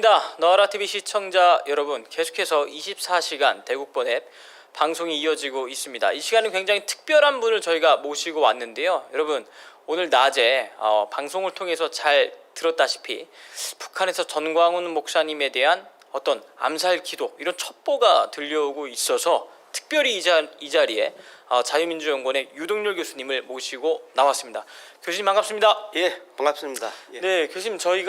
반갑습니다. 너아라TV 시청자 여러분, 계속해서 24시간 대국번 앱 방송이 이어지고 있습니다. 이 시간은 굉장히 특별한 분을 저희가 모시고 왔는데요. 여러분, 오늘 낮에 방송을 통해서 잘 들었다시피 북한에서 전광훈 목사님에 대한 어떤 암살 기도, 이런 첩보가 들려오고 있어서 특별히 이 자리에 자유민주연구원의 유동열 교수님을 모시고 나왔습니다. 교수님 반갑습니다. 예, 반갑습니다. 예. 네, 교수님, 저희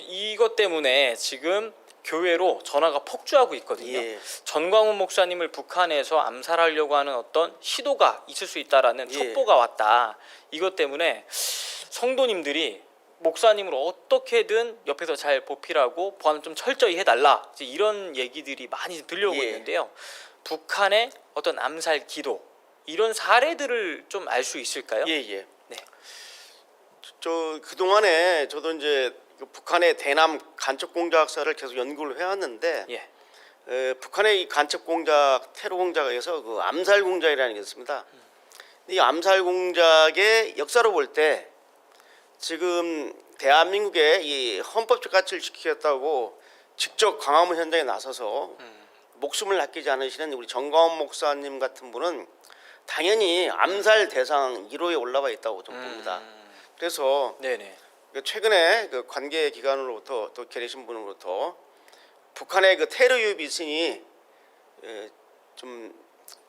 이것 때문에 지금 교회로 전화가 폭주하고 있거든요. 예. 전광훈 목사님을 북한에서 암살하려고 하는 어떤 시도가 있을 수 있다라는 첩보가 왔다. 이것 때문에 성도님들이 목사님을 어떻게든 옆에서 잘 보필하고 보안을 좀 철저히 해달라, 이제 이런 얘기들이 많이 들려오고 있는데요. 북한의 어떤 암살 기도, 이런 사례들을 좀 알 수 있을까요? 예. 네. 저 그동안에 저도 이제 북한의 대남 간첩 공작사를 계속 연구를 해왔는데 북한의 이 간첩 공작, 테러 공작에서 그 암살 공작이라는 게 있습니다. 이 암살 공작의 역사로 볼 때 지금 대한민국의 이 헌법적 가치를 지키겠다고 직접 광화문 현장에 나서서 목숨을 아끼지 않으시는 우리 전광훈 목사님 같은 분은 당연히 암살 대상 1호에 올라와 있다고 좀 봅니다. 그래서 최근에 그 관계 기관으로부터 또 계신 분으로부터 북한의 그 테러 유입이 있으니 좀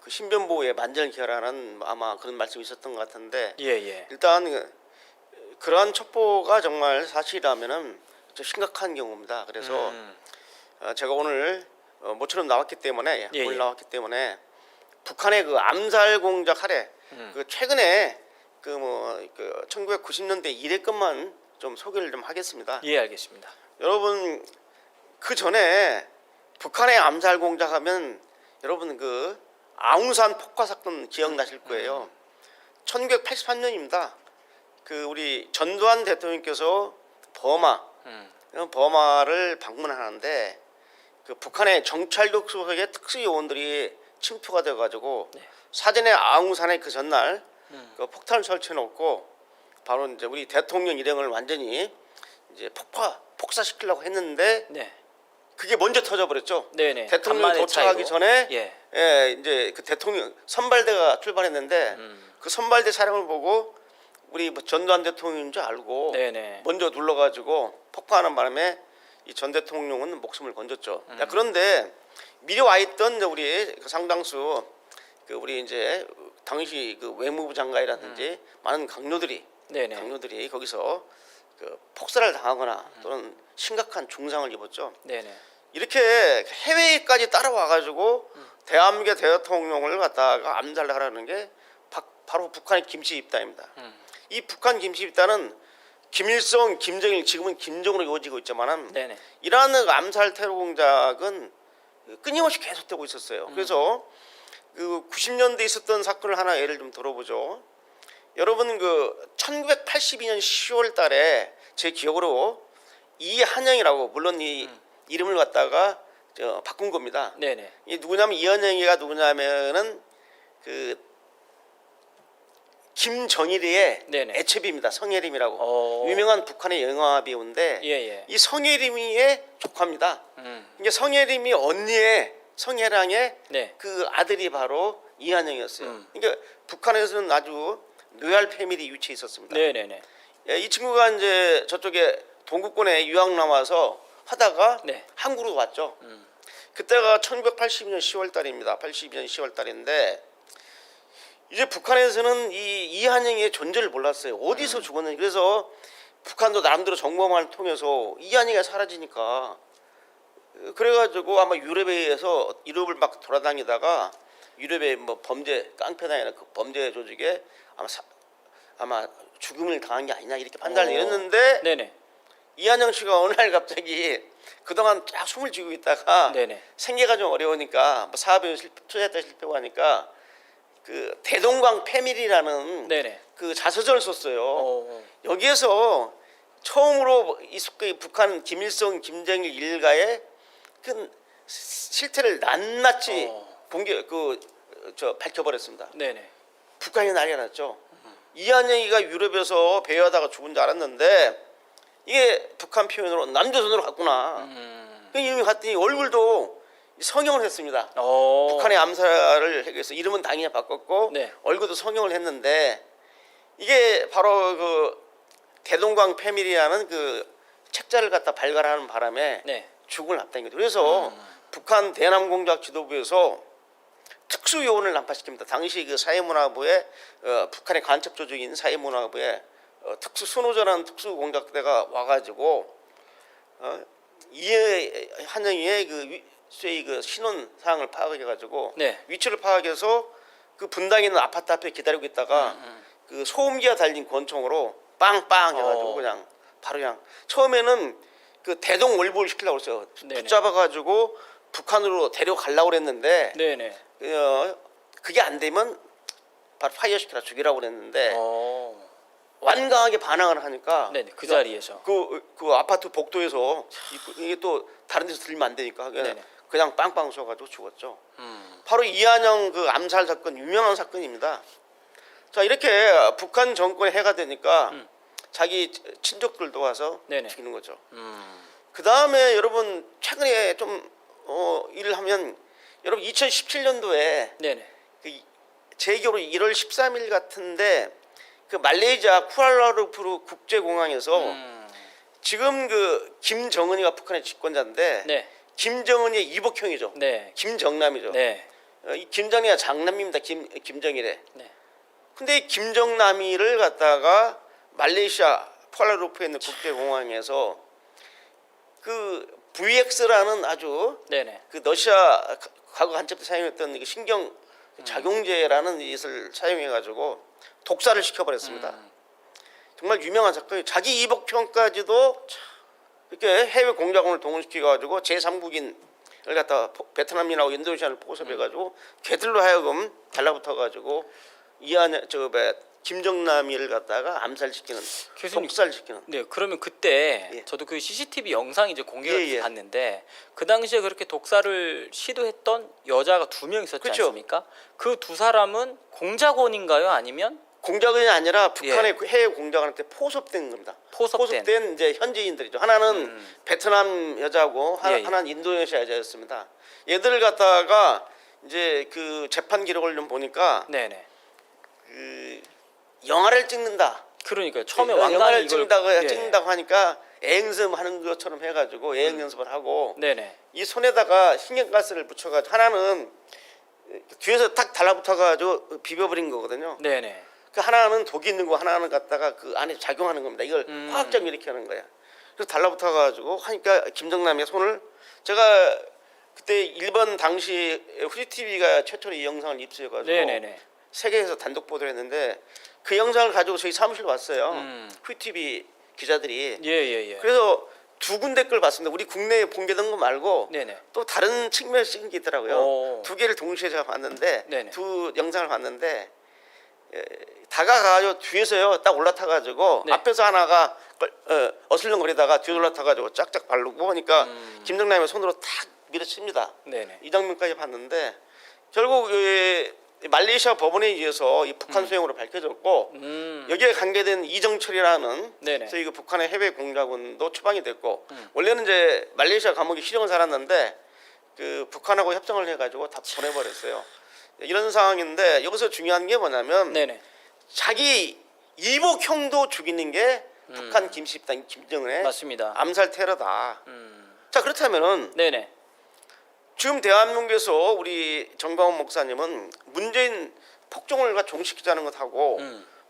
그 신변보호에 만전을 기하라는 아마 그런 말씀이 있었던 것 같은데 일단 그러한 첩보가 정말 사실이라면은 좀 심각한 경우입니다. 그래서 제가 오늘 모처럼 나왔기 때문에 오늘 나왔기 때문에 북한의 그 암살 공작 사례, 그 최근에 그 1990년대 이래 것만 좀 소개를 좀 하겠습니다. 예, 알겠습니다. 여러분, 그 전에 북한의 암살 공작하면 여러분 그 아웅산 폭파 사건 기억나실 거예요. 1983년입니다. 그 우리 전두환 대통령께서 버마를 방문하는데 그 북한의 정찰국 소속의 특수요원들이 침투가 돼가지고 사전에 아웅산에 그 전날 그 폭탄을 설치해놓고 바로 이제 우리 대통령 일행을 완전히 이제 폭사시키려고 했는데 그게 먼저 터져버렸죠. 대통령 도착하기 전에 이제 그 대통령 선발대가 출발했는데 그 선발대 차량을 보고 우리 전두환 대통령인 줄 알고 먼저 눌러가지고 폭파하는 바람에 이 전 대통령은 목숨을 건졌죠. 그런데 미리 와 있던 우리 상당수 그 우리 이제 당시 그 외무부 장관이라든지 많은 강요들이 거기서 그 폭살을 당하거나 또는 심각한 중상을 입었죠. 이렇게 해외까지 따라와가지고 대한민국의 대통령을 갖다가 암살하라는 게 바로 북한의 김씨 집단입니다. 이 북한 김씨 집단은 김일성, 김정일, 지금은 김정으로 이루어지고 있지만은 이러한 암살 테러 공작은 끊임없이 계속되고 있었어요. 그래서 그 90년대에 있었던 사건을 하나 예를 좀 들어보죠. 여러분, 그 1982년 10월 달에 제 기억으로 이한영이라고, 물론 이 이름을 갖다가 바꾼 겁니다. 이 누구냐면, 이한영이가 누구냐면은 그 김정일이의 애첩입니다. 성혜림이라고 유명한 북한의 영화 배우인데 이 성혜림이의 조카입니다. 이게 성혜림이 언니의 성혜랑의 그 아들이 바로 이한영이었어요. 그러니까 북한에서는 아주 로얄 패밀리 위치에 있었습니다. 이 친구가 이제 저쪽에 동구권에 유학 나와서 하다가 한국으로 왔죠. 그때가 1982년 10월 달입니다. 82년 10월 달인데 이제 북한에서는 이 이한영의 존재를 몰랐어요. 어디서 죽었는지. 그래서 북한도 나름대로 정보망을 통해서 이한영이가 사라지니까 그래가지고 아마 유럽에서 유럽을 막 돌아다니다가 유럽의 뭐 범죄 깡패나 그 범죄 조직에 아마 죽음을 당한 게 아니냐 이렇게 판단을 내렸는데 이한영 씨가 어느 날 갑자기 그동안 쫙 숨을 쥐고 있다가 생계가 좀 어려우니까 뭐 사업에 투자했다 실패하고 하니까 그 대동강 패밀리라는 그 자서전을 썼어요. 여기에서 처음으로 이 북한 김일성, 김정일 일가의 그 실태를 낱낱이 밝혀버렸습니다. 북한이 난리가 났죠. 이한영이가 유럽에서 배회하다가 죽은 줄 알았는데 이게 북한 표현으로 남조선으로 갔구나. 그 이름이 갔더니 얼굴도 성형을 했습니다. 북한의 암살을 하기 위해서 이름은 당연히 바꿨고 네. 얼굴도 성형을 했는데 이게 바로 그 대동강 패밀리라는 그 책자를 갖다 발간하는 바람에 네. 죽음을 앞당긴 거죠. 그래서 북한 대남공작 지도부에서 특수요원을 난파시킵니다. 당시 그 사회문화부의 북한의 간첩 조직인 사회문화부의 특수 순호전하는 특수공작대가 와가지고 이에 한영이의 그 소위 그 신원 사항을 파악해가지고 네. 위치를 파악해서 그 분당에 있는 아파트 앞에 기다리고 있다가 그 소음기가 달린 권총으로 빵빵 해가지고 그냥 바로 그냥 처음에는 그 대동 월보를 시키려고 했어요. 네네. 붙잡아가지고 북한으로 데려가려고 그랬는데 네네. 그게 안 되면 바로 파이어 시키라 죽이라고 그랬는데 어. 완강하게 반항을 하니까 네네. 그 자리에서. 그 아파트 복도에서 이게 또 다른 데서 들리면 안 되니까 네네. 그냥 빵빵 쏘가지고 죽었죠. 바로 이한영 그 암살 사건 유명한 사건입니다. 자 이렇게 북한 정권이 해가 되니까 자기 친족들도 와서 네네. 죽이는 거죠. 그 다음에 여러분 최근에 좀 일을 하면 여러분 2017년도에 네네. 그 제기로 1월 13일 같은데 그 말레이시아 쿠알라룸푸르 국제공항에서 지금 그 김정은이가 북한의 집권자인데 네. 김정은이의 이복형이죠. 네. 김정남이죠. 네. 이 김정이가 장남입니다. 김정일의. 네. 근데 이 김정남이를 갖다가 말레이시아 쿠알라룸푸르에 있는 국제공항에서 그 VX라는 아주 네네. 그 러시아 과거 간첩 때 사용했던 그 신경 작용제라는 것을 사용해가지고 독사를 시켜버렸습니다. 정말 유명한 사건이 자기 이복형까지도 이렇게 해외 공작원을 동원시켜가지고 제3국인을 갖다 베트남이나 인도네시아를 포섭해가지고 걔들로 하여금 달라붙어가지고 김정남이를 갖다가 암살시키는, 교수님. 독살시키는. 네, 그러면 그때 예. 저도 그 CCTV 영상이 이제 공개가 예, 예. 봤는데 그 당시에 그렇게 독사를 시도했던 여자가 2명 있었지 그쵸. 않습니까? 그 두 사람은 공작원인가요? 아니면 공작원이 아니라 북한의 그 해외 공작원한테 포섭된 겁니다. 포섭된. 이제 현지인들이죠. 하나는 베트남 여자고 예, 예. 하나는 인도네시아 여자였습니다. 얘들을 갖다가 이제 그 재판 기록을 좀 보니까 네네. 그 영화를 찍는다. 그러니까요. 처음에 영화를 왕관이 이걸 찍는다고 하니까 애행섬하는 것처럼 해가지고 애행 연습을 하고 네네. 이 손에다가 신경가스를 붙여가지고 하나는 뒤에서 탁 달라붙어가지고 비벼버린 거거든요. 네네. 그 하나는 독이 있는 거 하나는 갖다가 그 안에 작용하는 겁니다. 이걸 화학적 이렇게 하는 거야. 그래서 달라붙어가지고 하니까 김정남의 손을 제가 그때 일본 당시 후지 TV가 최초로 이 영상을 입수해가지고 네네네. 세계에서 단독 보도를 했는데 그 영상을 가지고 저희 사무실로 왔어요. 후지 TV 기자들이. 예예예. 그래서 두 군데 걸 봤습니다. 우리 국내에 공개된 거 말고 네네. 또 다른 측면에서 찍은 게 있더라고요. 오. 두 개를 동시에 제가 봤는데 네네. 두 영상을 봤는데 다가가요 뒤에서요 딱 올라타가지고 네. 앞에서 하나가 어슬렁거리다가 뒤에 올라타가지고 짝짝 바르고 하니까 김정남의 손으로 탁 밀어칩니다. 네네. 이 장면까지 봤는데 결국 말레이시아 법원에 의해서 이 북한 소행으로 밝혀졌고 여기에 관계된 이정철이라는 네네. 저희 그 북한의 해외 공작원도 추방이 됐고 원래는 이제 말레이시아 감옥에 실형을 살았는데 그 북한하고 협정을 해가지고 다 보내버렸어요. 이런 상황인데 여기서 중요한 게 뭐냐면 네네. 자기 이복형도 죽이는 게 북한 김씨입당 김정은의 맞습니다. 암살 테러다. 자 그렇다면은 네네. 지금 대한민국에서 우리 정광훈 목사님은 문재인 폭정을 종식시키자는 것하고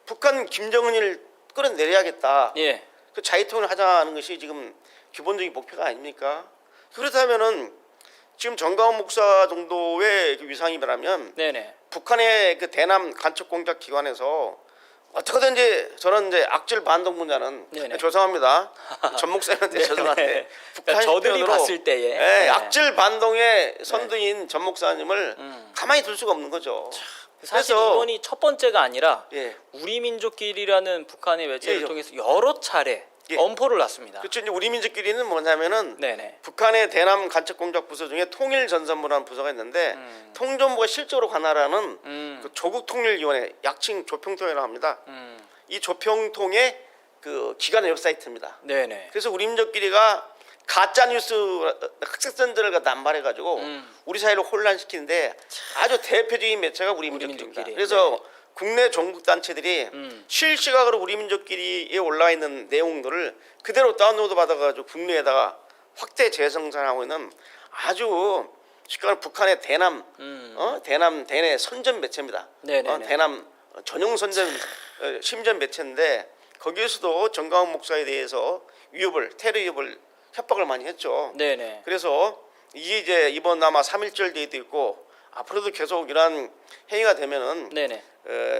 북한 김정은을 끌어내려야겠다. 예. 그 자유통일을 하자는 것이 지금 기본적인 목표가 아닙니까? 그렇다면은 지금 정광훈 목사 정도의 그 위상이라면 네네. 북한의 그 대남 간첩 공작 기관에서 어떻게든지 저는 이제 악질 반동 분자는 네네. 죄송합니다. 전 목사님한테 죄송한데 그러니까 저들이 형편으로 봤을 때에 예, 네. 악질 반동의 선두인 전 목사님을 가만히 둘 수가 없는 거죠. 사실 그래서 이번이 첫 번째가 아니라 예. 우리 민족끼리라는 북한의 매체를 예, 통해서 여러 차례 예. 엄포를 놨습니다. 그렇죠. 이제 우리 민족끼리는 뭐냐면은 네네. 북한의 대남 간첩 공작 부서 중에 통일전선부라는 부서가 있는데 통전부가 실제로 관할하는 그 조국통일위원회 약칭 조평통이라고 합니다. 이 조평통의 그 기관 웹사이트입니다. 네네. 그래서 우리 민족끼리가 가짜 뉴스 흑색선전을 갖다 남발해가지고 우리 사회를 혼란시키는데 아주 대표적인 매체가 우리 민족끼리입니다. 민족끼리. 그래서 네. 국내 종북 단체들이 실시각으로 우리 민족끼리에 올라 있는 내용들을 그대로 다운로드 받아가지고 국내에다가 확대 재생산하고 있는 아주 쉽게 말하면 북한의 대남 대내 선전 매체입니다. 네네네. 대남 전용 선전 심전 매체인데 거기에서도 정강훈 목사에 대해서 테러 위협을 협박을 많이 했죠. 네네. 그래서 이게 이제 이번 아마 3.1절 데이도 있고 앞으로도 계속 이러한 행위가 되면은 네네.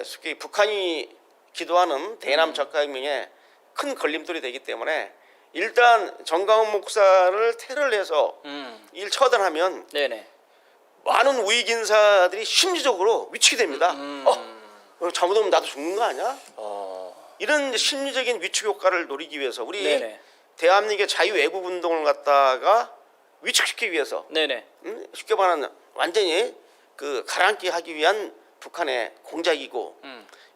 쉽게 북한이 기도하는 대남 적화혁명에 큰 걸림돌이 되기 때문에 일단 정강훈 목사를 테러를 해서 이를 처단하면 네네. 많은 우익 인사들이 심리적으로 위축이 됩니다. 잘못하면 나도 죽는 거 아니야? 이런 심리적인 위축 효과를 노리기 위해서 우리 네네. 대한민국의 자유애국 운동을 갖다가 위축시키기 위해서 네네. 쉽게 말하면 완전히 그 가라앉게 하기 위한 북한의 공작이고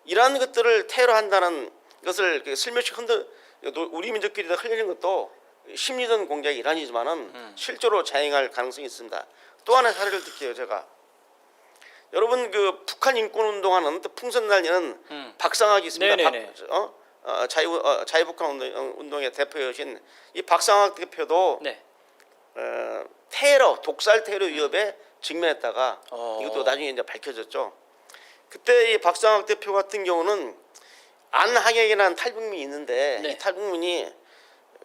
이러한 것들을 테러한다는 것을 슬며시 우리 민족끼리 흘리는 것도 심리전 공작의 일환이지만은 실제로 자행할 가능성이 있습니다. 또 하나의 사례를 들게요. 제가 여러분 그 북한 인권 운동하는 또 풍선날리는 박상학이 있습니다. 네네네. 자유북한 운동의 대표이신 이 박상학 대표도 네. 독살 테러 위협에 직면했다가 이것도 나중에 이제 밝혀졌죠. 그때 이 박상학 대표 같은 경우는 안하객이라는 탈북민이 있는데 네. 이 탈북민이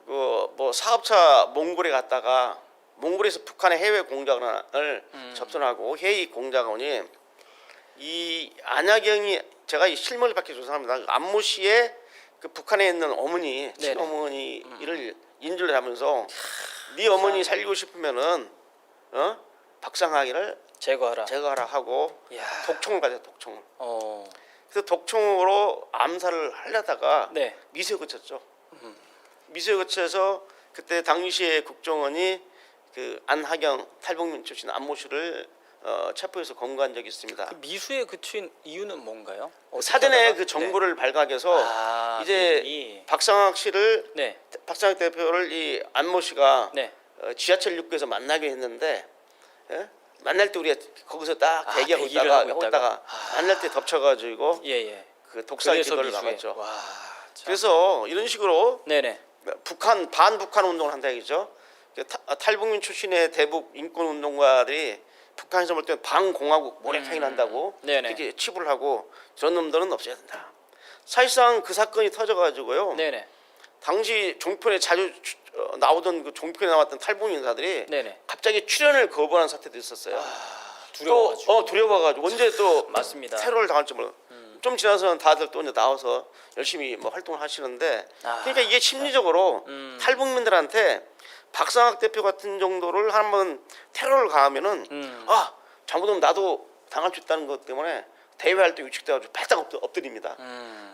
뭐 사업차 몽골에 갔다가 몽골에서 북한의 해외 공작원을 접선하고 해외 공작원이 이 안하경이 제가 이 실물을 밝혀 조사합니다. 안모 씨의 그 북한에 있는 어머니, 친어머니를 인질로 하면서 네 어머니 살리고 싶으면은 박상학이를 제거하라 하고 이야. 독총을 가져 독총을. 어. 그래서 독총으로 암살을 하려다가 네. 미수에 그쳤죠. 미수에 그쳐서 그때 당시에 국정원이 그 안하경 탈북민 출신 안모 씨를 체포해서 검거한 적이 있습니다. 그 미수에 그친 이유는 뭔가요? 사전에 하다가? 그 정보를 발각해서 이제 미리. 박상학 씨를 네. 박상학 대표를 이 안모 씨가 네. 지하철 입구에서 만나게 했는데 만날 때 우리가 거기서 딱 대기하고 대기를 있다가 하고 있다가. 만날 때 덮쳐가지고 예예. 그 독살 그래서 기도를 미수에. 막았죠. 와. 참. 그래서 이런 식으로 네네. 반북한 운동을 한다 이거죠. 탈북민 출신의 대북 인권 운동가들이 북한에서 볼 때 반공화국 모래탕이 난다고 네네. 이렇게 치부를 하고 저런 놈들은 없애야 된다. 사실상 그 사건이 터져가지고요. 네네. 당시 종편에 자주 나오던 그 종편에 나왔던 탈북민 인사들이 네네. 갑자기 출연을 거부하는 사태도 있었어요. 두려워가지고. 두려워가지고 언제 또 맞습니다. 테러를 당할지 몰라. 좀 지나서는 다들 또 이제 나와서 열심히 뭐 활동을 하시는데 그러니까 이게 심리적으로 탈북민들한테 박상학 대표 같은 정도를 한번 테러를 가하면은 잘못하면 나도 당할 수 있다는 것 때문에 대외 활동이 위축돼가지고 바짝 엎드립니다.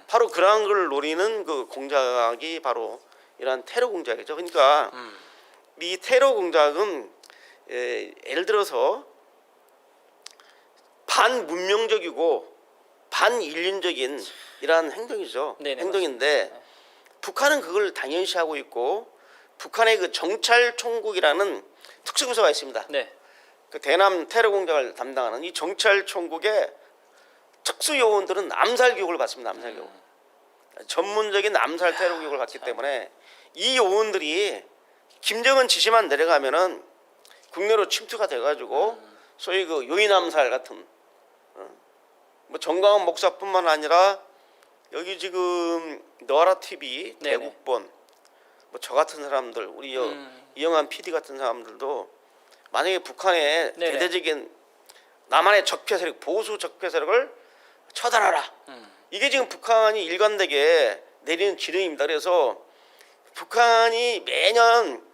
바로 그러한 걸 노리는 그 공작이 바로 이러한 테러 공작이죠. 그러니까 이 테러 공작은 예를 들어서 반문명적이고 반인륜적인 이러한 행동이죠. 네네, 행동인데 북한은 그걸 당연시하고 있고 북한의 그 정찰총국이라는 특수부서가 있습니다. 네. 그 대남 테러 공작을 담당하는 이 정찰총국의 특수 요원들은 암살 교육을 받습니다. 암살 교육. 전문적인 암살 테러 교육을 받기 때문에 이 요원들이 김정은 지시만 내려가면은 국내로 침투가 돼가지고 소위 그 요인 암살 같은 뭐 정강훈 목사뿐만 아니라 여기 지금 너라 TV 네네. 대국본 뭐 저 같은 사람들 우리 이영환 PD 같은 사람들도 만약에 북한의 네네. 대대적인 남한의 적폐 세력 보수 적폐 세력을 처단하라. 이게 지금 북한이 일관되게 내리는 지령입니다. 그래서 북한이 매년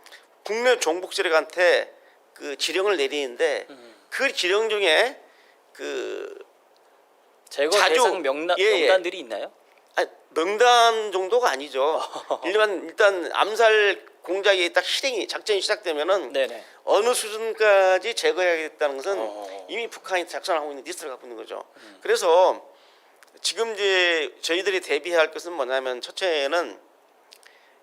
국내 종북 세력한테 그 지령을 내리는데 그 지령 중에 그 제거 자주- 대상 예. 명단들이 있나요? 명단 정도가 아니죠. 일단 암살 공작이 딱 작전이 시작되면은 네네. 어느 수준까지 제거해야겠다는 것은 이미 북한이 작성하고 있는 리스트를 갖고 있는 거죠. 그래서 지금 이제 저희들이 대비해야 할 것은 뭐냐면 첫째는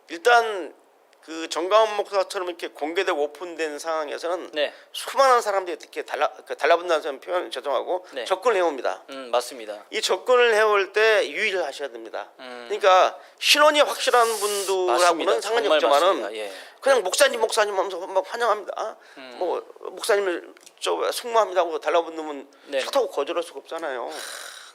일단 그 정강훈 목사처럼 이렇게 공개되고 오픈된 상황에서는 네. 수많은 사람들이 이렇게 달라붙는다는 표현 죄송하고 네. 접근을 해옵니다. 맞습니다. 이 접근을 해올 때 유의를 하셔야 됩니다. 그러니까 신원이 확실한 분들하고는 맞습니다. 상관이 정말 없지만은 맞습니다. 예. 그냥 목사님 하면서 막 환영합니다. 뭐 목사님을 숙모합니다 하고 달라붙으면 네. 싫다고 거절할 수가 없잖아요.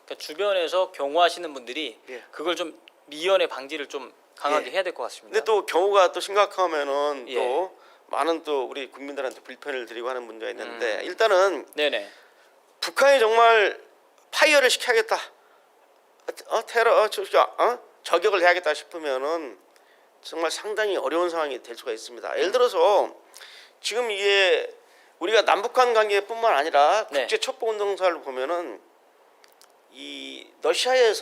그러니까 주변에서 경호하시는 분들이 예. 그걸 좀 미연의 방지를 좀 강하게 예. 해야 될 것 같습니다. 근데 또 경우가 또 심각하면은 예. 또 많은 또 우리 국민들한테 불편을 드리고 하는 문제가 있는데 일단은 네네. 북한이 정말 파이어를 시켜야겠다, 테러, 저격을 해야겠다 싶으면은 정말 상당히 어려운 상황이 될 수가 있습니다. 예를 들어서 지금 이게 우리가 남북한 관계뿐만 아니라 네. 국제 첩보 운동사를 보면은 이 러시아의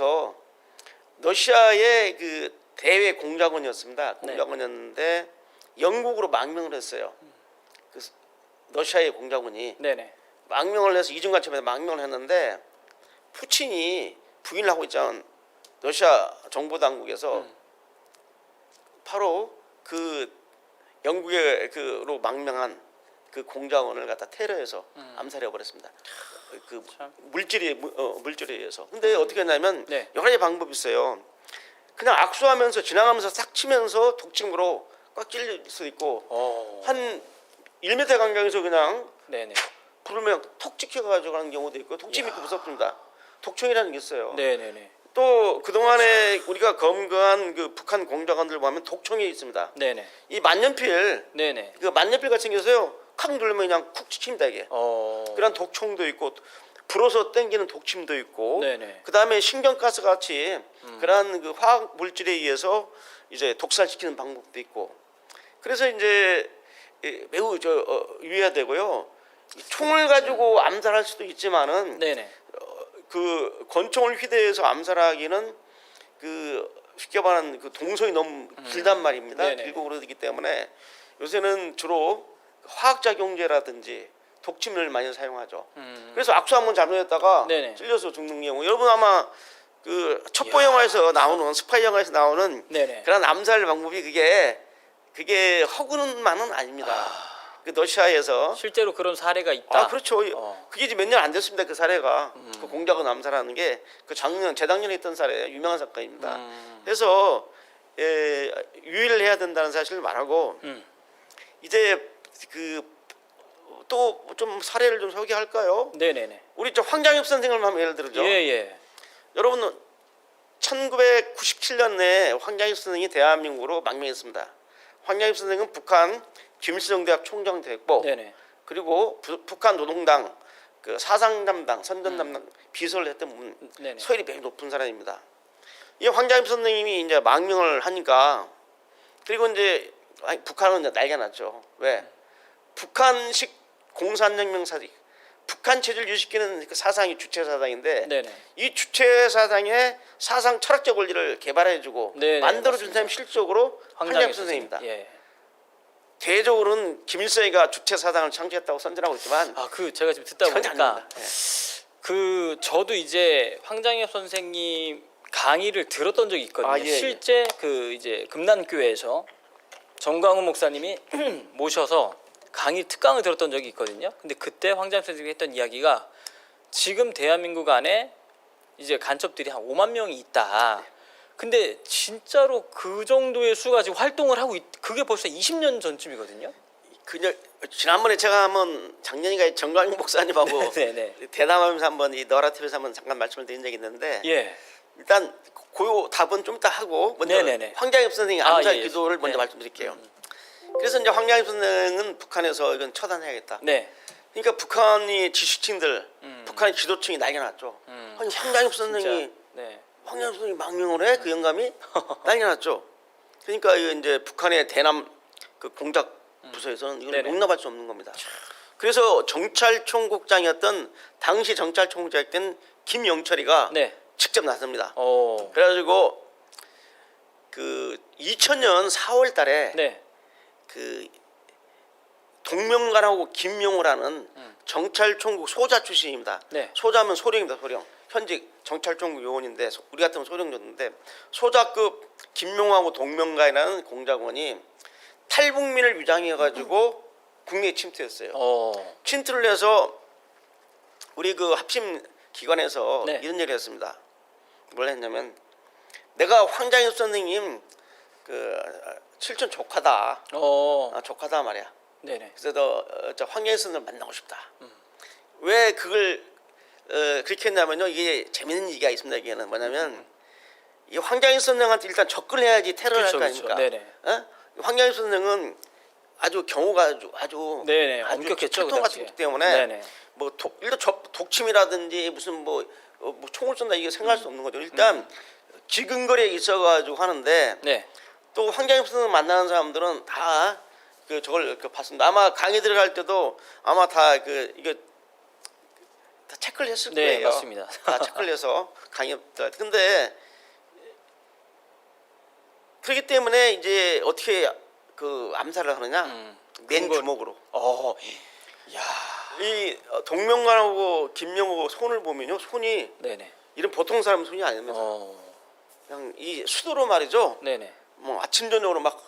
그 대외 공작원이었습니다. 공작원이었는데 영국으로 망명을 했어요. 그 러시아의 공작원이 네네. 망명을 해서 이중간첩에서 망명을 했는데 푸틴이 부인을 하고 있잖아요. 러시아 정보 당국에서 바로 그 영국의 그로 망명한 그 공작원을 갖다 테러해서 암살해 버렸습니다. 그 물질에 의해서. 근데 어떻게 했냐면 네. 여러 가지 방법이 있어요. 그냥 악수하면서 지나가면서 싹 치면서 독침으로 꽉 찔릴 수 있고 한 1m 간격에서 그냥 네네. 부르면 톡 찍혀가지고 가는 경우도 있고 독침이 그 무섭습니다. 독총이라는 게 있어요. 네네네. 또 그동안에 우리가 검거한 그 북한 공작원들 보면 독총이 있습니다. 네네. 이 만년필 네네. 그 만년필 같이 생겨서요. 칵 누르면 그냥 쿡 찍힙니다 이게. 어. 그런 독총도 있고 불어서 땡기는 독침도 있고. 네네. 그다음에 신경가스 같이 그러한 그 화학 물질에 의해서 이제 독살시키는 방법도 있고. 그래서 이제 매우 유의해야 되고요. 이 총을 가지고 암살할 수도 있지만은 네네. 그 권총을 휘대해서 암살하기는 그 쉽게 말하는 그 동선이 너무 길단 말입니다. 네네. 길고 그러기 때문에 요새는 주로 화학작용제라든지 독침을 많이 사용하죠. 그래서 악수 한번 잘못했다가 네네. 찔려서 죽는 경우 여러분 아마 그 첩보 영화에서 나오는 스파이 영화에서 나오는 네네. 그런 암살 방법이 그게 허구는만은 아닙니다. 그 러시아에서 실제로 그런 사례가 있다. 그렇죠. 그게 이제 몇 년 안 됐습니다. 그 사례가 그 공작원 암살하는 게 그 재작년에 있던 사례 유명한 사건입니다. 그래서 유의를 해야 된다는 사실을 말하고 이제 그 또 좀 사례를 좀 소개할까요? 네네네. 우리 저 황장엽 선생을 한번 예를 들죠. 예예. 여러분 1997년에 황장엽 선생이 대한민국으로 망명했습니다. 황장엽 선생은 북한 김수정대학 총장 됐고 네네. 그리고 북한 노동당 그 사상 담당 선전 담당 비서를 했던 분 네네. 서열이 매우 높은 사람입니다. 이 황장엽 선생님이 이제 망명을 하니까 그리고 이제 북한은 이제 난리가 났죠. 왜? 북한식 공산혁명 사직, 북한 체제를 유지시키는 그 사상이 주체 사상인데 네네. 이 주체 사상의 사상 철학적 원리를 개발해주고 네네, 만들어준 사람이 실적으로 황장엽 선생입니다. 예. 대외적으로는 김일성이가 주체 사상을 창시했다고 선전하고 있지만 그 제가 지금 듣다 전혀 보니까 아닙니다. 그 저도 이제 황장엽 선생님 강의를 들었던 적이 있거든요. 예. 실제 그 이제 금난교회에서 정광훈 목사님이 모셔서 강의 특강을 들었던 적이 있거든요. 근데 그때 황장엽 선생님이 했던 이야기가 지금 대한민국 안에 이제 간첩들이 한 5만 명이 있다. 근데 진짜로 그 정도의 수가 지금 활동을 하고 그게 벌써 20년 전쯤이거든요. 그냥 지난번에 제가 한번 작년인가 정광훈 목사님하고 네네. 대담하면서 한번 이 너라티브에서 한번 잠깐 말씀을 드린 적이 있는데 예. 일단 그 답은 좀 이따 하고 먼저 네네네. 황장엽 선생의 암살 예. 기도를 먼저 네. 말씀드릴게요. 그래서 이제 황장엽 선생은 북한에서 이건 처단해야겠다. 네. 그러니까 북한이 지식층들, 북한의 지도층이 난리 났죠. 아니 황장엽 선생이 진짜. 네. 황장엽 선생이 망명을 해? 그 영감이 난리 났죠. 그러니까 이거 이제 북한의 대남 그 공작 부서에서는 이걸 네네. 용납할 수 없는 겁니다. 그래서 정찰총국장이었던 당시 정찰총국장이었던 김영철이가 네. 직접 나섭니다. 오. 그래가지고 그 2000년 4월달에 네. 그 동명관하고 김용우라는 정찰총국 소자 출신입니다. 네. 소자면 소령입니다. 소령. 현직 정찰총 요원인데 우리 같으면 소령조인데 소자급 김용하고 동명가이라는 공작원이 탈북민을 위장해가지고 국내에 침투했어요. 침투를 해서 우리 그 합심 기관에서 네. 이런 얘기를 했습니다. 뭘 했냐면 내가 황장엽 선생님 그 칠촌 조카다. 조카다 말이야. 네네. 그래서 저 황장엽 선생을 만나고 싶다. 왜 그걸 그렇게 했냐면요. 이게 재밌는 얘기가 있습니다. 이게는 뭐냐면 이 황장엽 선생한테 일단 접근해야지 테러를 할 거 아닙니까? 네네. 황장엽 선생은 아주 경우가 아주 네네. 아주 엄격했죠. 그 철통 당시에. 같기 때문에 네네. 뭐 일단 독침이라든지 무슨 뭐 총을 쏜다 이게 생각할 수 없는 거죠. 일단 지근거리에 있어가지고 하는데 네. 또 황장엽 선생 만나는 사람들은 다 그 저걸 봤습니다. 아마 강의 들어갈 때도 아마 다 그 이거 다 체크를 했을 네, 거예요. 맞습니다. 다 체크를 해서 강의 들어갈 때. 근데 그렇기 때문에 이제 어떻게 그 암살을 하느냐? 맨 주먹으로. 야. 이 동명관하고 김명호 손을 보면요, 손이 네네. 이런 보통 사람 손이 아닙니다. 그냥 이 수도로 말이죠. 네네. 뭐 아침 저녁으로 막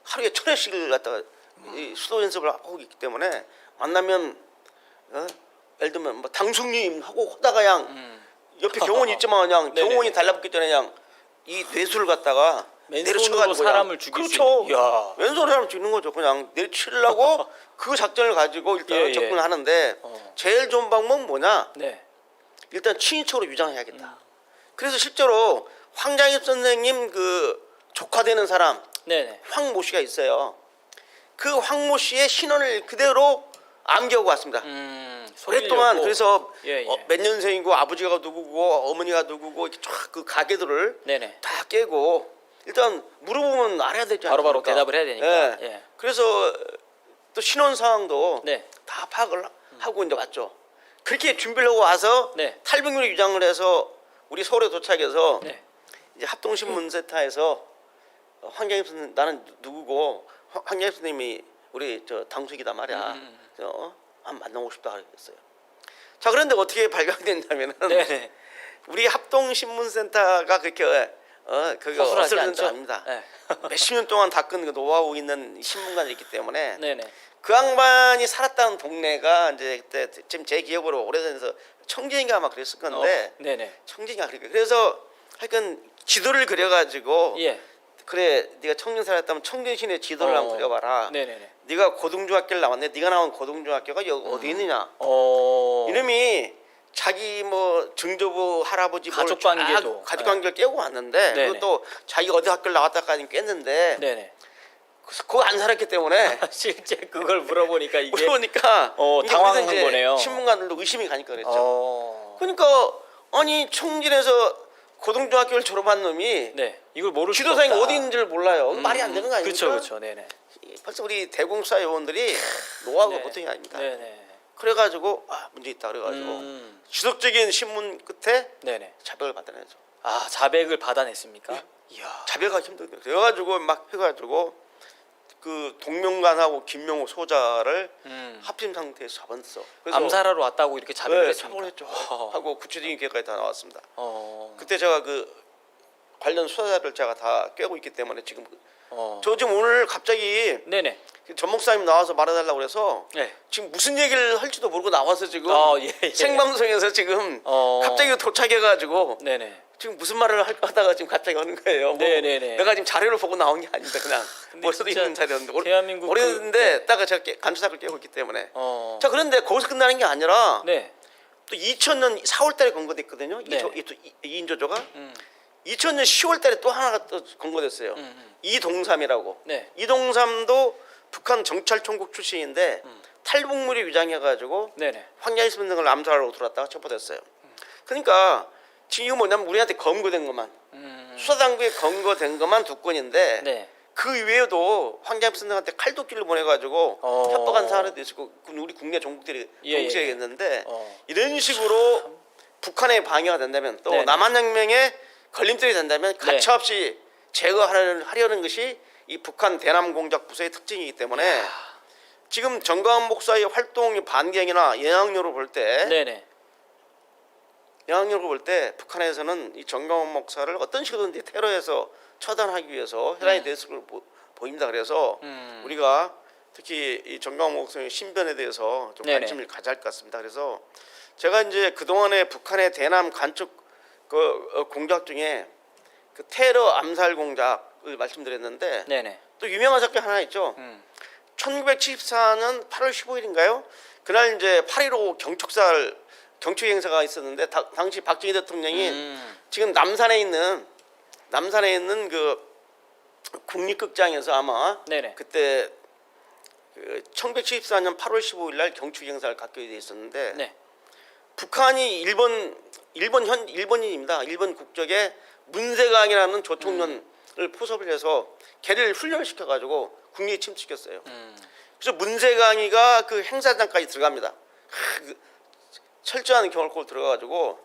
하루에 1000회씩을 갖다가 이 수도 연습을 하고 있기 때문에 만나면 예를 들면 뭐 당숙님 하고 하다가 그냥 옆에 경호원이 있지만 그냥 네네. 경호원이 달라붙기 전에 그냥 이 뇌수를 갖다가 맨손으로 내려쳐가지고 사람을 죽일 수 그렇죠. 있는. 이야. 왼손으로 사람 죽이는 거죠. 그냥 내려치려고 그 작전을 가지고 일단 예, 예. 접근을 하는데 제일 좋은 방법은 뭐냐? 네. 일단 친인척으로 유장해야겠다. 그래서 실제로 황장엽 선생님 그 조카 되는 사람 네네. 황모 씨가 있어요. 그 황모 씨의 신원을 그대로 암기하고 왔습니다. 오랫동안 속이려고. 그래서 예, 예. 몇 년생이고 아버지가 누구고 어머니가 누구고 이렇게 쫙 그 가게들을 네네. 다 깨고 일단 물어보면 알아야 되지 않습니까? 바로바로 대답을 해야 되니까. 예. 예. 그래서 또 신원 상황도 네. 다 파악을 하고 이제 왔죠. 그렇게 준비를 하고 와서 네. 탈북민을 유장을 해서 우리 서울에 도착해서 네. 이제 합동신문센터에서 황장엽 선생님 나는 누구고 황장엽 선생님이 우리 저 당숙이다 말이야. 그래서 한번 만나고 싶다 그랬어요. 자 그런데 어떻게 발각됐냐면은 네네. 우리 합동신문센터가 그렇게 그거 허술하지 어설픈 않죠? 데 아닙니다. 네. 몇십 년 동안 닦은 그 노하우 있는 신문관이 있기 때문에 네네. 그 양반이 살았다는 동네가 이제 그때 지금 제 기억으로 오래전에서 청진인가 아마 그랬을 건데 네네. 청진이가 그러니까 그래서 하여간 지도를 그려가지고 예. 그래 네가 청진 살았다면 청진 시내 지도를 한번 그려봐라. 네네네. 네가 고등중학교를 나왔네. 네가 나온 고등중학교가 여기 어디 있느냐. 이름이 자기 뭐 증조부 할아버지 뭘 가족 관계도. 쫙 가족 관계를 깨고 왔는데 네네. 그리고 또 자기 어디 학교를 나왔다까지 깼는데 네네. 그거 안 살았기 때문에 실제 그걸 물어보니까 이게 물어보니까 이게 당황한 우리도 이제 거네요. 신문관들도 의심이 가니까 그랬죠. 그러니까 아니 청진에서 고등중학교를 졸업한 놈이 네. 이걸 모를 수가 지도상이 없다. 어디 있는지를 몰라요. 말이 안 되는 거 아닙니까? 그렇죠. 네네. 벌써 우리 대공수사 요원들이 노하우가 네. 보통이 아닙니다. 네네. 그래가지고 문제 있다 그래가지고 지속적인 신문 끝에 네네. 자백을 받아내죠. 자백을 받아냈습니까? 이야. 자백하기 힘들대요. 그래가지고 막 해가지고 그 동명관하고 김명호 소자를 합심 상태에서 잡았어. 그래서 암살하러 왔다고 이렇게 자백을 네, 했습니까? 잡을 했죠. 하고 구체적인 계획까지 다 나왔습니다. 어. 그때 제가 그 관련 수사자를 제가 다 꿰고 있기 때문에 지금 저 지금 오늘 갑자기 네네. 전 목사님 나와서 말해달라고 그래서 네. 지금 무슨 얘기를 할지도 모르고 나와서 지금 예. 생방송에서 지금 갑자기 도착해가지고 네네. 지금 무슨 말을 할까 하다가 지금 갑자기 오는 거예요. 네네네. 내가 지금 자료를 보고 나온 게 아닙니다. 그냥 머리도 진짜 있는 자료인데 대한민국 오래됐는데 네. 딱 제가 감시사를 깨고 있기 때문에 어. 자 그런데 거기서 끝나는 게 아니라 네. 또 2000년 4월달에 검거됐거든요. 네. 이인조조가 2000년 10월달에 또 하나가 또 검거됐어요. 이동삼이라고. 네. 이동삼도 북한 정찰총국 출신인데 탈북물이 위장해가지고 네네. 황야희 선생을 암살하러 들어왔다가 체포됐어요. 그러니까 지금 이거 뭐냐면 우리한테 검거된 것만 수사당국에 검거된 것만 2건인데 네. 그 이외에도 황야희 선생한테 칼도끼를 보내가지고 협박한 사례도 있었고 우리 국내 정부들이 동시에했는데 이런 식으로 북한에 방해가 된다면 또 네네. 남한혁명에 걸림돌이 된다면 가차없이 제거하려는 것이 이 북한 대남 공작 부서의 특징이기 때문에 지금 정광훈 목사의 활동의 반경이나 영향력을 볼 때 네네. 영향력을 볼 때 북한에서는 이 정광훈 목사를 어떤 식으로든지 테러해서 처단하기 위해서 해당이 됐을 걸 보입니다. 그래서 우리가 특히 이 정광훈 목사의 신변에 대해서 좀 네네. 관심을 가져야 할 것 같습니다. 그래서 제가 이제 그 동안에 북한의 대남 간첩 공작 중에 그 테러 암살 공작을 말씀드렸는데 네네. 또 유명한 사건 하나 있죠. 1974년 8월 15일인가요? 그날 이제 8.15 경축 행사가 있었는데 당시 박정희 대통령이 지금 남산에 있는 그 국립극장에서 아마 네네. 그때 그 1974년 8월 15일 날 경축 행사를 갖게 돼 있었는데 네. 북한이 일본인입니다. 일본 국적의 문세강이라는 조총련을 포섭을 해서 걔를 훈련시켜 가지고 국내에 침투시켰어요. 그래서 문세강이가 그 행사장까지 들어갑니다. 철저한 경호를 들어가가지고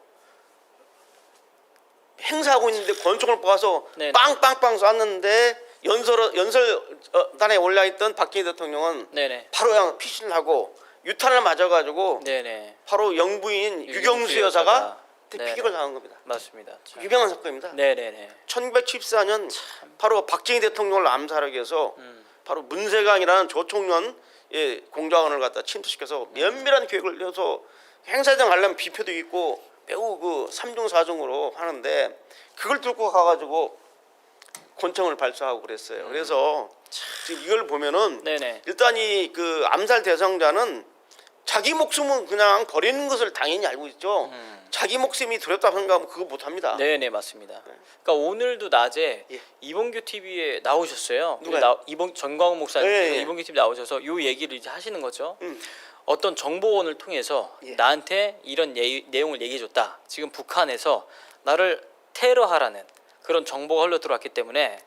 행사하고 있는데 권총을 뽑아서 네네. 빵빵빵 쐈는데 연설단에 올라있던 박정희 대통령은 네네. 바로 그냥 피신을 하고 유탄을 맞아가지고 네네. 바로 영부인 유경수 여사가 피격을 당한 겁니다. 맞습니다. 참. 유명한 사건입니다. 네네네. 1974년 바로 박정희 대통령을 암살하기 위해서 바로 문세강이라는 조총련 공작원을 갖다 침투시켜서 면밀한 계획을 해서 행사장 가려면 비표도 있고 매우 그 3중 4중으로 하는데 그걸 뚫고 가가지고 권총을 발사하고 그랬어요. 그래서 지금 이걸 보면은 네네. 일단 이 그 암살 대상자는 자기 목숨은 그냥 버리는 것을 당연히 알고 있죠. 자기 목숨이 두렵다 생각하면 그거 못합니다. 네네 맞습니다. 그러니까 오늘도 낮에 예. 이봉규 TV에 나오셨어요. 누가요? 정광훈 목사님 예, 예. 이봉규 TV 나오셔서 요 얘기를 이제 하시는 거죠. 어떤 정보원을 통해서 예. 나한테 이런 내용을 얘기해줬다. 지금 북한에서 나를 테러하라는 그런 정보가 흘러 들어왔기 때문에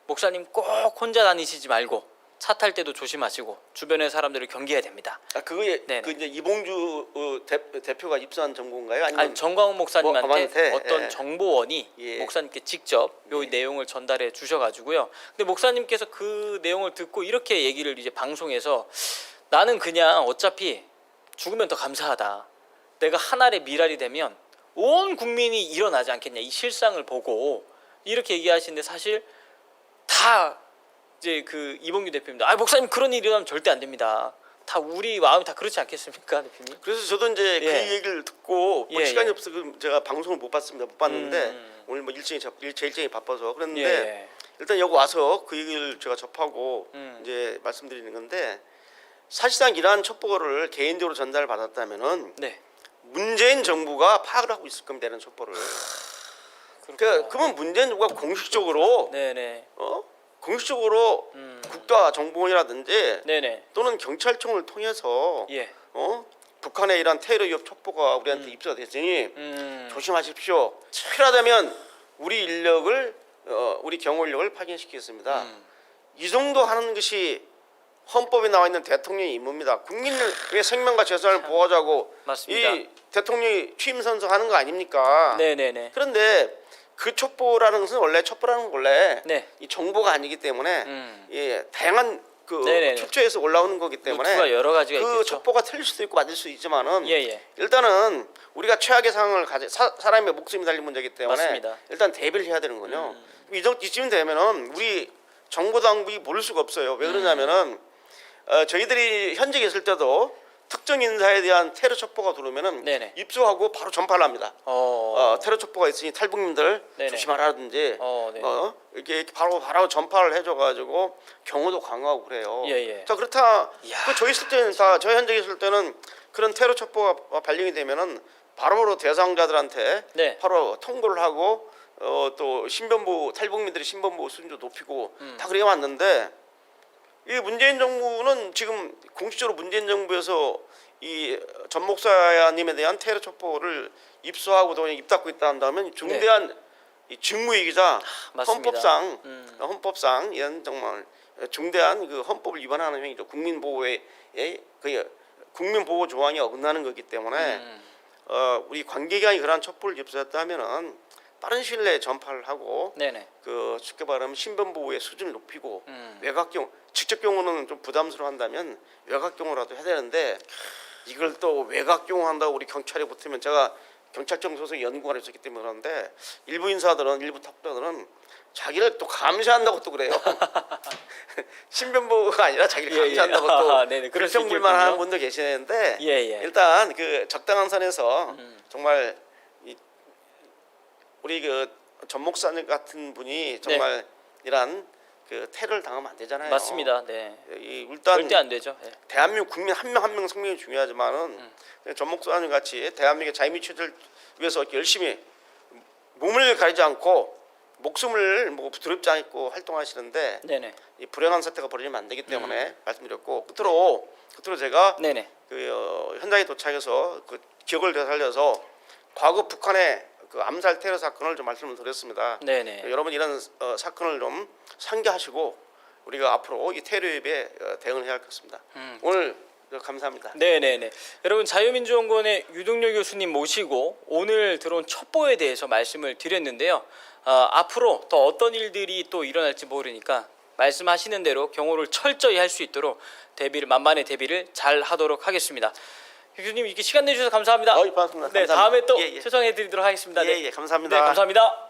목사님 꼭 혼자 다니시지 말고 차 탈 때도 조심하시고 주변의 사람들을 경계해야 됩니다. 아 그게 네네. 그 이제 이봉주 대표가 입수한 정보인가요? 아니면 아니 정광훈 목사님한테 뭐한테, 어떤 예. 정보원이 예. 목사님께 직접 요 내용을 전달해 주셔가지고요. 근데 목사님께서 그 내용을 듣고 이렇게 얘기를 이제 방송에서 나는 그냥 어차피 죽으면 더 감사하다. 내가 하늘의 미랄이 되면 온 국민이 일어나지 않겠냐 이 실상을 보고 이렇게 얘기하시는데 사실 다 이제 그 이봉규 대표입니다. 아 목사님 그런 일이 일어나면 절대 안 됩니다. 다 우리 마음이 다 그렇지 않겠습니까, 대표님? 그래서 저도 이제 예. 그 얘기를 듣고 뭐 예, 시간이 예. 없어서 제가 방송을 못 봤는데 오늘 뭐 일정이 제 일정이 바빠서 그랬는데 예. 일단 여기 와서 그 얘기를 제가 접하고 이제 말씀드리는 건데 사실상 이러한 첩보를 개인적으로 전달을 받았다면은 네. 문재인 정부가 파악을 하고 있을 겁니다. 이런 첩보를. 그러면 문재인 정부가 공식적으로 네네. 공식적으로 국가정보원이라든지 네네. 또는 경찰청을 통해서 예. 북한의 이런 테러 위협 첩보가 우리한테 입수가 됐으니 조심하십시오. 필요하다면 우리 인력을 우리 경호인력을 파견시키겠습니다. 이 정도 하는 것이 헌법에 나와 있는 대통령의 임무입니다. 국민의 생명과 재산을 보호하자고 맞습니다. 이 대통령이 취임 선서하는 거 아닙니까? 네네네. 그런데 그 첩보라는 것은 원래 네. 이 정보가 아니기 때문에 다양한 그 네네네. 출처에서 올라오는 거기 때문에 루트가 여러 가지가 그 있겠죠. 첩보가 틀릴 수도 있고 맞을 수 있지만은 예예. 일단은 우리가 최악의 상황을 사람의 목숨이 달린 문제이기 때문에 맞습니다. 일단 대비를 해야 되는군요. 이쯤 되면은 우리 정보 당국이 모를 수가 없어요. 왜 그러냐면은 저희들이 현직에 있을 때도 특정 인사에 대한 테러 첩보가 들어오면은 네네. 입수하고 바로 전파를 합니다. 테러 첩보가 있으니 탈북민들 네네. 조심하라든지 네. 이렇게 바로 전파를 해줘가지고 경호도 강화하고 그래요. 예예. 자 그렇다. 이야. 저희 있을 때는 저희 현직에 있을 때는 그런 테러 첩보가 발령이 되면은 바로바로 대상자들한테 네. 바로 통보를 하고 또 신변보호 탈북민들의 신변보호 수준도 높이고 다 그래 왔는데. 이 문재인 정부는 지금 공식적으로 문재인 정부에서 이 전 목사님에 대한 테러 첩보를 입수하고 또 입 닫고 있다 한다면 중대한 이 직무유기자 맞습니다. 헌법상 이런 정말 중대한 그 헌법을 위반하는 행위죠. 국민보호의 그 국민보호 조항이 어긋나는 거기 때문에 우리 관계기관이 그러한 첩보를 입수했다 하면은 빠른 시일 내에 전파를 하고 네네. 그 쉽게 말하면 신변 보호의 수준을 높이고 외곽 경우 직접 경우는 좀 부담스러워한다면 외곽 경우라도 해야 되는데 이걸 또 외곽 경우 한다고 우리 경찰에 붙으면 제가 경찰청 소속 연구관에 있었기 때문에 그런데 일부 인사들은 일부 탑들은 자기를 또 감시한다고 또 그래요. 신변보호가 아니라 자기를 예, 예. 감시한다고 또 네네, 그럴 수 불평불만하는 있겠군요. 분도 계시는데 예, 예. 일단 그 적당한 선에서 정말 우리 그 전 목사님 같은 분이 정말 이런 그 테러를 당하면 안 되잖아요. 맞습니다. 네. 일단 절대 안 되죠. 예. 대한민국 국민 한 명 한 명 생명이 중요하지만은 전 목사님 같이 대한민국의 자유민주 체제를 위해서 이렇게 열심히 몸을 가리지 않고 목숨을 뭐 두렵지 않고 활동하시는데 네네. 이 불행한 사태가 벌어지면 안 되기 때문에 말씀드렸고 끝으로 제가 네네. 현장에 도착해서 그 기억을 되살려서 과거 북한의 그 암살 테러 사건을 좀 말씀을 드렸습니다. 네네. 여러분 이런 사건을 좀 상기하시고 우리가 앞으로 이 테러 위협에 대응을 해야 할 것 같습니다. 오늘 감사합니다. 네네네. 여러분 자유민주연구원의 유동열 교수님 모시고 오늘 들어온 첩보에 대해서 말씀을 드렸는데요. 앞으로 더 어떤 일들이 또 일어날지 모르니까 말씀하시는 대로 경호를 철저히 할 수 있도록 만반의 대비를 잘 하도록 하겠습니다. 교수님 이렇게 시간 내주셔서 감사합니다. 반갑습니다. 네, 감사합니다. 다음에 또 예, 예. 초청해 드리도록 하겠습니다. 예, 예, 감사합니다. 네, 감사합니다.